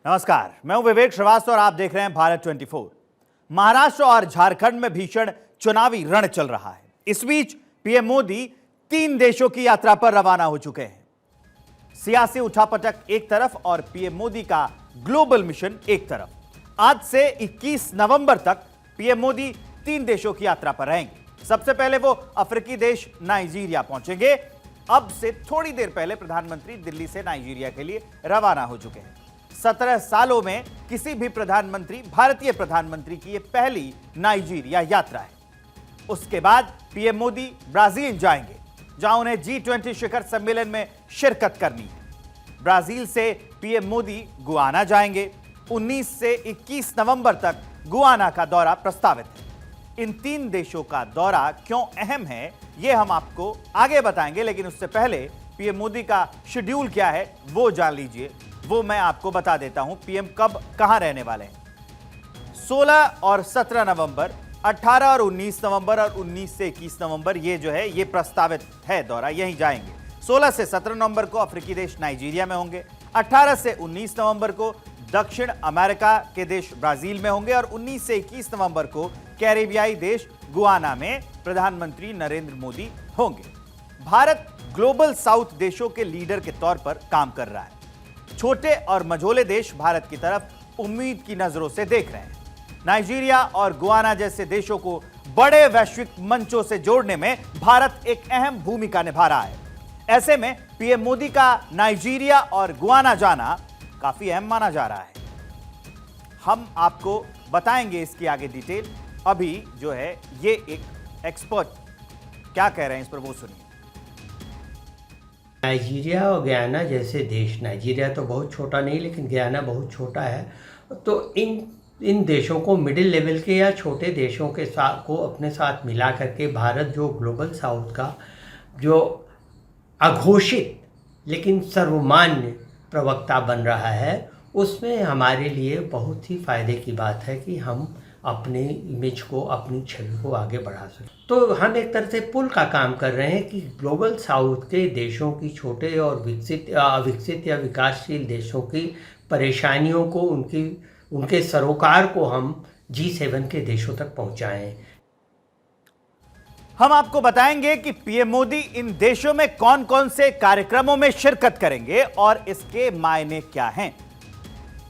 नमस्कार, मैं हूं विवेक श्रीवास्तव और आप देख रहे हैं भारत 24। महाराष्ट्र और झारखंड में भीषण चुनावी रण चल रहा है। इस बीच पीएम मोदी 3 देशों की यात्रा पर रवाना हो चुके हैं। सियासी उठापटक एक तरफ और पीएम मोदी का ग्लोबल मिशन एक तरफ। आज से 21 नवंबर तक पीएम मोदी 3 देशों की यात्रा पर रहेंगे। सबसे पहले वो अफ्रीकी देश नाइजीरिया पहुंचेंगे। अब से थोड़ी देर पहले प्रधानमंत्री दिल्ली से नाइजीरिया के लिए रवाना हो चुके हैं। 17 सालों में किसी भी प्रधानमंत्री, भारतीय प्रधानमंत्री की यह पहली नाइजीरिया यात्रा है। उसके बाद पीएम मोदी ब्राजील जाएंगे, जहां उन्हें G20 शिखर सम्मेलन में शिरकत करनी है। ब्राजील से पीएम मोदी गुआना जाएंगे। 19 से 21 नवंबर तक गुआना का दौरा प्रस्तावित है। इन 3 देशों का दौरा क्यों अहम है, यह हम आपको आगे बताएंगे, लेकिन उससे पहले पीएम मोदी का शेड्यूल क्या है वो जान लीजिए। वो मैं आपको बता देता हूं। पीएम कब कहां रहने वाले हैं। 16 और 17 नवंबर, 18 और 19 नवंबर और 19 से 21 नवंबर ये जो है ये प्रस्तावित है दौरा, यहीं जाएंगे। 16 से 17 नवंबर को अफ्रीकी देश नाइजीरिया में होंगे। 18 से 19 नवंबर को दक्षिण अमेरिका के देश ब्राजील में होंगे और 19 से 21 नवंबर को कैरेबियाई देश गुआना में प्रधानमंत्री नरेंद्र मोदी होंगे। भारत ग्लोबल साउथ देशों के लीडर के तौर पर काम कर रहा है। छोटे और मझोले देश भारत की तरफ उम्मीद की नजरों से देख रहे हैं। नाइजीरिया और गुआना जैसे देशों को बड़े वैश्विक मंचों से जोड़ने में भारत एक अहम भूमिका निभा रहा है। ऐसे में पीएम मोदी का नाइजीरिया और गुआना जाना काफी अहम माना जा रहा है। हम आपको बताएंगे इसकी आगे डिटेल। अभी जो है ये एक एक्सपर्ट क्या कह रहे हैं इस पर वो सुनिए। नाइजीरिया और गयाना जैसे देश, नाइजीरिया तो बहुत छोटा नहीं लेकिन गयाना बहुत छोटा है, तो इन देशों को मिडिल लेवल के या छोटे देशों के साथ को अपने साथ मिला करके भारत जो ग्लोबल साउथ का जो अघोषित लेकिन सर्वमान्य प्रवक्ता बन रहा है, उसमें हमारे लिए बहुत ही फायदे की बात है कि हम अपने इमेज को, अपनी छवि को आगे बढ़ा सकें। तो हम एक तरह से पुल का काम कर रहे हैं कि ग्लोबल साउथ के देशों की, छोटे और विकसित या विकासशील देशों की परेशानियों को, उनके सरोकार को हम G7 के देशों तक पहुंचाएं। हम आपको बताएंगे कि पीएम मोदी इन देशों में कौन कौन से कार्यक्रमों में शिरकत करेंगे और इसके मायने क्या हैं।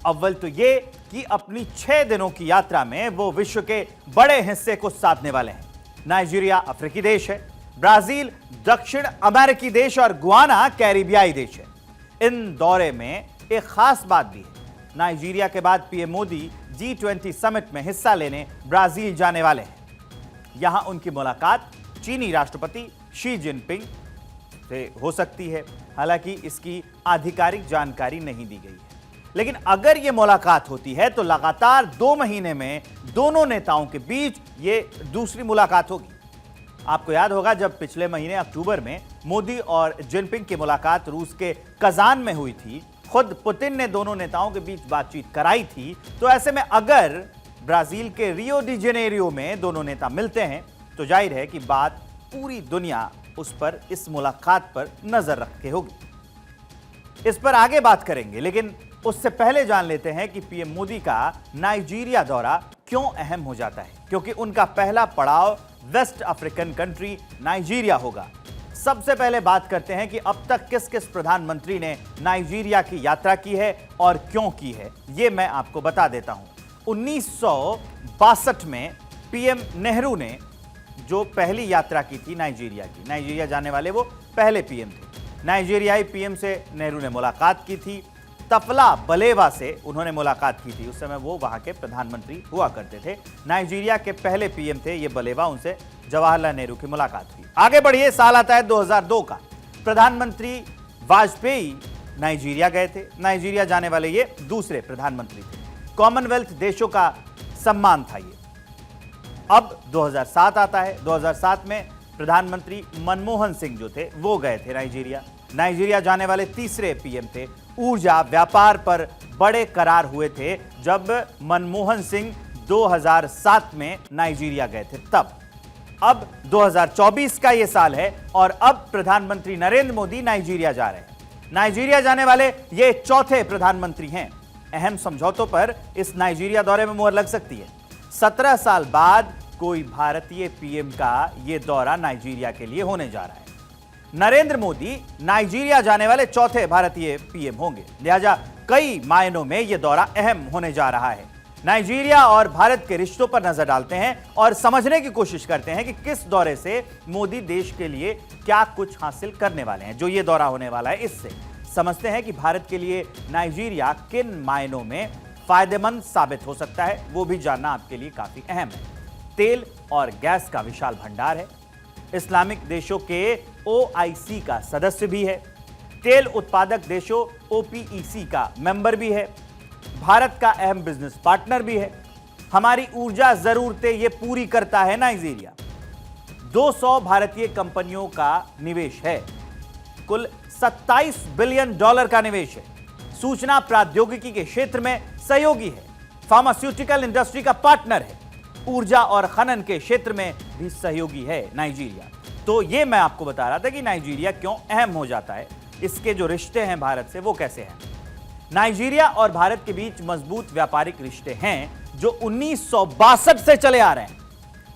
अव्वल तो ये कि अपनी 6 दिनों की यात्रा में वो विश्व के बड़े हिस्से को साधने वाले हैं। नाइजीरिया अफ्रीकी देश है, ब्राजील दक्षिण अमेरिकी देश और गुआना कैरिबियाई देश है। इन दौरे में एक खास बात भी है। नाइजीरिया के बाद पीएम मोदी G20 समिट में हिस्सा लेने ब्राजील जाने वाले हैं। यहां उनकी मुलाकात चीनी राष्ट्रपति शी जिनपिंग से हो सकती है। हालांकि इसकी आधिकारिक जानकारी नहीं दी गई है, लेकिन अगर यह मुलाकात होती है तो लगातार 2 महीने में दोनों नेताओं के बीच यह दूसरी मुलाकात होगी। आपको याद होगा जब पिछले महीने अक्टूबर में मोदी और जिनपिंग की मुलाकात रूस के कजान में हुई थी, खुद पुतिन ने दोनों नेताओं के बीच बातचीत कराई थी। तो ऐसे में अगर ब्राजील के रियो डी जेनेरियो में दोनों नेता मिलते हैं तो जाहिर है कि बात पूरी दुनिया उस पर, इस मुलाकात पर नजर रख के होगी। इस पर आगे बात करेंगे, लेकिन उससे पहले जान लेते हैं कि पीएम मोदी का नाइजीरिया दौरा क्यों अहम हो जाता है। क्योंकि उनका पहला पड़ाव वेस्ट अफ्रीकन कंट्री नाइजीरिया होगा। सबसे पहले बात करते हैं कि अब तक किस किस प्रधानमंत्री ने नाइजीरिया की यात्रा की है और क्यों की है, यह मैं आपको बता देता हूं। 1962 में पीएम नेहरू ने जो पहली यात्रा की थी नाइजीरिया की, नाइजीरिया जाने वाले वो पहले पीएम थे। नाइजीरियाई पीएम से नेहरू ने मुलाकात की थी। तफला बलेवा से उन्होंने मुलाकात की थी। उस समय वो वहां के प्रधानमंत्री हुआ करते थे। नाइजीरिया के पहले पीएम थे ये बलेवा, उनसे जवाहरलाल नेहरू की मुलाकात हुई। आगे बढ़िए, साल आता है 2002 का। प्रधानमंत्री वाजपेयी नाइजीरिया गए थे। नाइजीरिया जाने वाले ये दूसरे प्रधानमंत्री थे। कॉमनवेल्थ देशों का सम्मान था ये। अब 2007 आता है। 2007 में प्रधानमंत्री मनमोहन सिंह जो थे वो गए थे नाइजीरिया। नाइजीरिया जाने वाले तीसरे पीएम थे। ऊर्जा व्यापार पर बड़े करार हुए थे जब मनमोहन सिंह 2007 में नाइजीरिया गए थे तब। अब 2024 का यह साल है और अब प्रधानमंत्री नरेंद्र मोदी नाइजीरिया जा रहे हैं। नाइजीरिया जाने वाले ये चौथे प्रधानमंत्री हैं। अहम समझौतों पर इस नाइजीरिया दौरे में मुहर लग सकती है। 17 साल बाद कोई भारतीय पीएम का यह दौरा नाइजीरिया के लिए होने जा रहा है। नरेंद्र मोदी नाइजीरिया जाने वाले चौथे भारतीय पीएम होंगे, लिहाजा कई मायनों में यह दौरा अहम होने जा रहा है। नाइजीरिया और भारत के रिश्तों पर नजर डालते हैं और समझने की कोशिश करते हैं कि किस दौरे से मोदी देश के लिए क्या कुछ हासिल करने वाले हैं। जो ये दौरा होने वाला है, इससे समझते हैं कि भारत के लिए नाइजीरिया किन मायनों में फायदेमंद साबित हो सकता है, वो भी जानना आपके लिए काफी अहम है। तेल और गैस का विशाल भंडार है, इस्लामिक देशों के OIC का सदस्य भी है, तेल उत्पादक देशों OPEC का मेंबर भी है, भारत का अहम बिजनेस पार्टनर भी है। हमारी ऊर्जा जरूरतें ये पूरी करता है नाइजीरिया। 200 भारतीय कंपनियों का निवेश है, कुल $27 बिलियन का निवेश है। सूचना प्रौद्योगिकी के क्षेत्र में सहयोगी है, फार्मास्यूटिकल इंडस्ट्री का पार्टनर है, ऊर्जा और खनन के क्षेत्र में भी सहयोगी है नाइजीरिया। तो ये मैं आपको बता रहा था कि नाइजीरिया क्यों अहम हो जाता है, इसके जो रिश्ते हैं भारत से वो कैसे हैं। नाइजीरिया और भारत के बीच मजबूत व्यापारिक रिश्ते हैं जो 1962 से चले आ रहे हैं।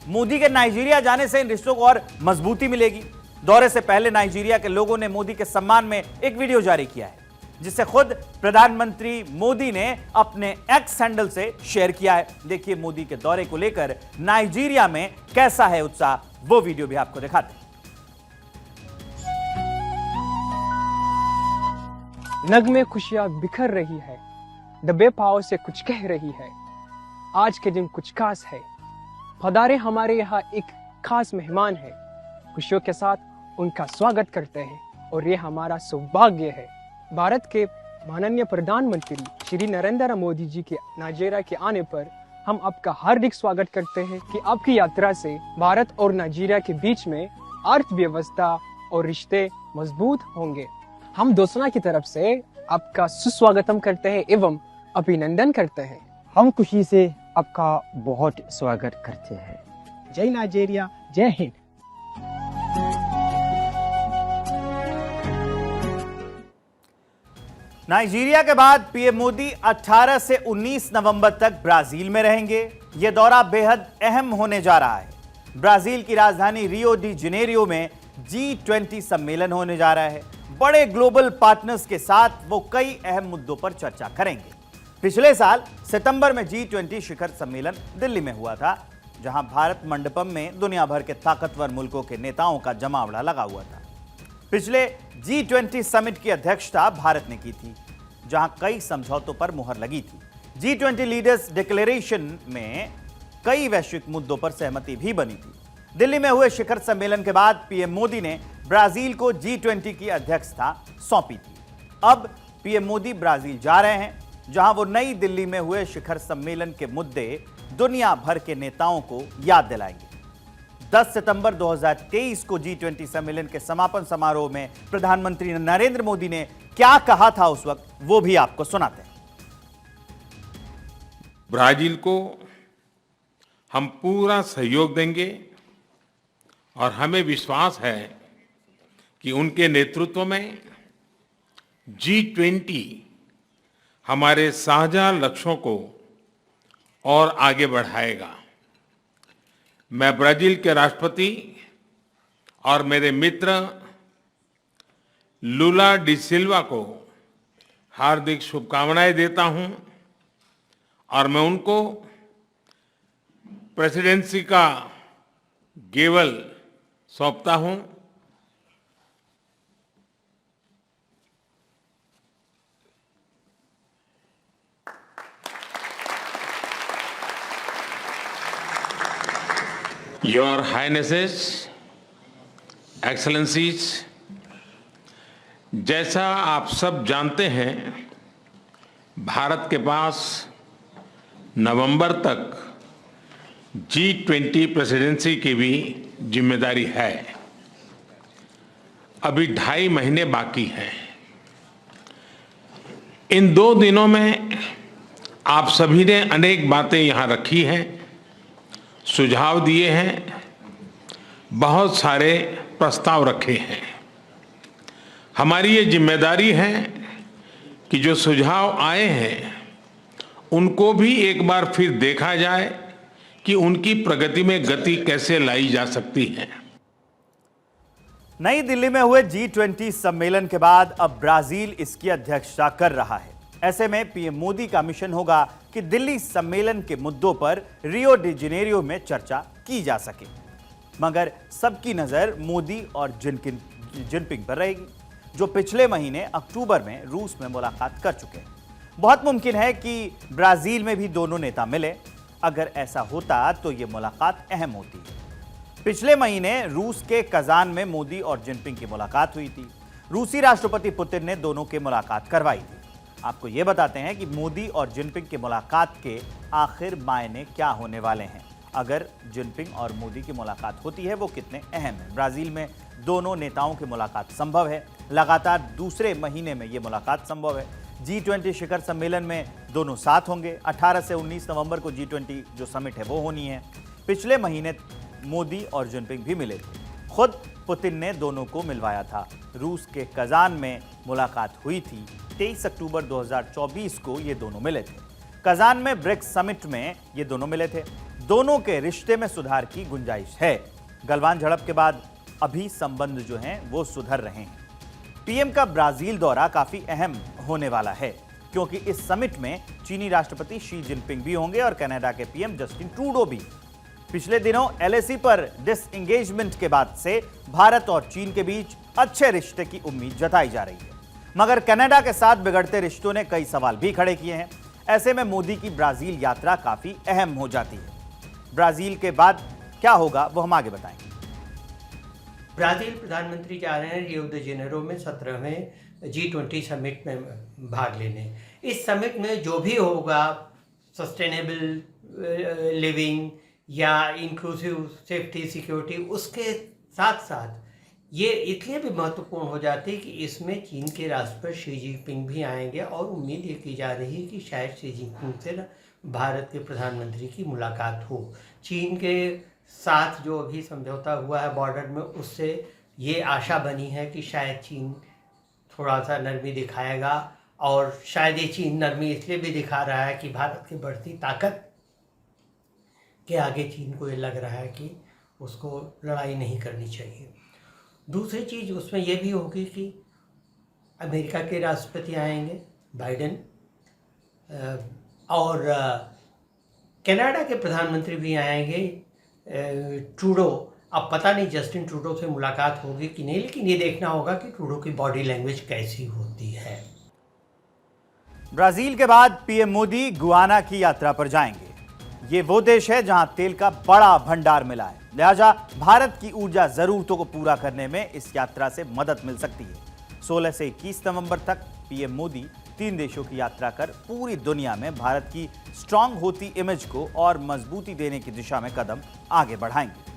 मोदी के नाइजीरिया जाने से इन रिश्तों को और मजबूती मिलेगी। दौरे से पहले नाइजीरिया के लोगों ने मोदी के सम्मान में एक वीडियो जारी किया है, जिसे खुद प्रधानमंत्री मोदी ने अपने एक्स हैंडल से शेयर किया है। देखिए मोदी के दौरे को लेकर नाइजीरिया में कैसा है उत्साह, वो वीडियो भी आपको दिखाते हैं। नग में खुशियां बिखर रही है, डब्बे पाव से कुछ कह रही है। आज के दिन कुछ खास है, पधारे हमारे यहाँ एक खास मेहमान है। खुशियों के साथ उनका स्वागत करते हैं और ये हमारा सौभाग्य है। भारत के माननीय प्रधानमंत्री श्री नरेंद्र मोदी जी के नाइजीरिया के आने पर हम आपका हार्दिक स्वागत करते हैं कि आपकी यात्रा से भारत और नाइजीरिया के बीच में अर्थव्यवस्था और रिश्ते मजबूत होंगे। हम दोस्तना की तरफ से आपका सुस्वागतम करते हैं एवं अभिनंदन करते हैं। हम खुशी से आपका बहुत स्वागत करते हैं। जय नाइजीरिया, जय हिंद। नाइजीरिया के बाद पीएम मोदी 18 से 19 नवंबर तक ब्राजील में रहेंगे। यह दौरा बेहद अहम होने जा रहा है। ब्राजील की राजधानी रियो डी जेनेरियो में G20 सम्मेलन होने जा रहा है। बड़े ग्लोबल पार्टनर्स के साथ वो कई अहम मुद्दों पर चर्चा करेंगे। पिछले साल सितंबर में G20 शिखर सम्मेलन दिल्ली में हुआ था, जहां भारत मंडपम में दुनिया भर के ताकतवर मुल्कों के नेताओं का जमावड़ा लगा हुआ था। पिछले G20 समिट की अध्यक्षता भारत ने की थी, जहां कई समझौतों पर मुहर लगी थी। G20 लीडर्स डिक्लेरेशन में कई वैश्विक मुद्दों पर सहमति भी बनी थी। दिल्ली में हुए शिखर सम्मेलन के बाद पीएम मोदी ने ब्राजील को G20 की अध्यक्षता सौंपी थी। अब पीएम मोदी ब्राजील जा रहे हैं, जहां वो नई दिल्ली में हुए शिखर सम्मेलन के मुद्दे दुनिया भर के नेताओं को याद दिलाएंगे। 10 सितंबर 2023 को G20 सम्मेलन के समापन समारोह में प्रधानमंत्री नरेंद्र मोदी ने क्या कहा था उस वक्त, वो भी आपको सुनाते हैं। ब्राजील को हम पूरा सहयोग देंगे और हमें विश्वास है कि उनके नेतृत्व में G20 हमारे साझा लक्ष्यों को और आगे बढ़ाएगा। मैं ब्राजील के राष्ट्रपति और मेरे मित्र लुला डी सिल्वा को हार्दिक शुभकामनाएं देता हूं और मैं उनको प्रेसिडेंसी का गेवल सौंपता हूं। Your Highnesses, Excellencies, जैसा आप सब जानते हैं, भारत के पास नवंबर तक G20 प्रेसिडेंसी की भी जिम्मेदारी है। अभी 2.5 महीने बाकी हैं। इन 2 दिनों में आप सभी ने अनेक बातें यहाँ रखी हैं, सुझाव दिए हैं, बहुत सारे प्रस्ताव रखे हैं। हमारी ये जिम्मेदारी है कि जो सुझाव आए हैं उनको भी एक बार फिर देखा जाए कि उनकी प्रगति में गति कैसे लाई जा सकती है। नई दिल्ली में हुए G20 सम्मेलन के बाद अब ब्राजील इसकी अध्यक्षता कर रहा है। ऐसे में पीएम मोदी का मिशन होगा कि दिल्ली सम्मेलन के मुद्दों पर रियो डी जेनेरियो में चर्चा की जा सके। मगर सबकी नजर मोदी और जिनपिंग पर रहेगी, जो पिछले महीने अक्टूबर में रूस में मुलाकात कर चुके हैं। बहुत मुमकिन है कि ब्राजील में भी दोनों नेता मिले। अगर ऐसा होता तो यह मुलाकात अहम होती है। पिछले महीने रूस के कजान में मोदी और जिनपिंग की मुलाकात हुई थी। रूसी राष्ट्रपति पुतिन ने दोनों की मुलाकात करवाई थी। आपको यह बताते हैं कि मोदी और जिनपिंग की मुलाकात के आखिर मायने क्या होने वाले हैं। अगर जिनपिंग और मोदी की मुलाकात होती है वो कितने अहम है। ब्राजील में दोनों नेताओं की मुलाकात संभव है। लगातार दूसरे महीने में यह मुलाकात संभव है। G20 शिखर सम्मेलन में दोनों साथ होंगे। 18 से 19 नवंबर को G20 जो समिट है वो होनी है। पिछले महीने मोदी और जिनपिंग भी मिले थे। खुद पुतिन ने दोनों को मिलवाया था। रूस के कजान में मुलाकात हुई थी। 23 अक्टूबर 2024 को ये दोनों मिले थे। कजान में ब्रिक्स समिट में ये दोनों मिले थे। दोनों के रिश्ते में सुधार की गुंजाइश है। गलवान झड़प के बाद अभी संबंध जो हैं वो सुधर रहे हैं। पीएम का ब्राजील दौरा काफी अहम होने वाला है, क्योंकि इस समिट में चीनी राष्ट्रपति शी जिनपिंग भी होंगे और कनाडा के पीएम जस्टिन ट्रूडो भी। पिछले दिनों एलएसी पर डिसएंगेजमेंट के बाद से भारत और चीन के बीच अच्छे रिश्ते की उम्मीद जताई जा रही है। मगर कनाडा के साथ बिगड़ते रिश्तों ने कई सवाल भी खड़े किए हैं। ऐसे में मोदी की ब्राजील यात्रा काफी अहम हो जाती है। ब्राजील के बाद क्या होगा वो हम आगे बताएंगे। ब्राजील प्रधानमंत्री जा रहे हैं रियो डी जेनेरो में 17वें G20 समिट में भाग लेने। इस समिट में जो भी होगा, सस्टेनेबल लिविंग या इंक्लूसिव सेफ्टी सिक्योरिटी, उसके साथ साथ ये इसलिए भी महत्वपूर्ण हो जाती है कि इसमें चीन के राष्ट्रपति शी जिनपिंग भी आएंगे और उम्मीद ये की जा रही है कि शायद शी जिनपिंग से भारत के प्रधानमंत्री की मुलाकात हो। चीन के साथ जो अभी समझौता हुआ है बॉर्डर में, उससे ये आशा बनी है कि शायद चीन थोड़ा सा नरमी दिखाएगा। और शायद ये चीन नरमी इसलिए भी दिखा रहा है कि भारत की बढ़ती ताकत के आगे चीन को ये लग रहा है कि उसको लड़ाई नहीं करनी चाहिए। दूसरी चीज़ उसमें यह भी होगी कि अमेरिका के राष्ट्रपति आएंगे बाइडेन, और कनाडा के प्रधानमंत्री भी आएंगे ट्रूडो। अब पता नहीं जस्टिन ट्रूडो से मुलाकात होगी कि नहीं, लेकिन ये देखना होगा कि ट्रूडो की बॉडी लैंग्वेज कैसी होती है। ब्राजील के बाद पीएम मोदी गुयाना की यात्रा पर जाएंगे। ये वो देश है जहां तेल का बड़ा भंडार मिला है, लिहाजा भारत की ऊर्जा जरूरतों को पूरा करने में इस यात्रा से मदद मिल सकती है। 16 से 21 नवंबर तक पीएम मोदी 3 देशों की यात्रा कर पूरी दुनिया में भारत की स्ट्रांग होती इमेज को और मजबूती देने की दिशा में कदम आगे बढ़ाएंगे।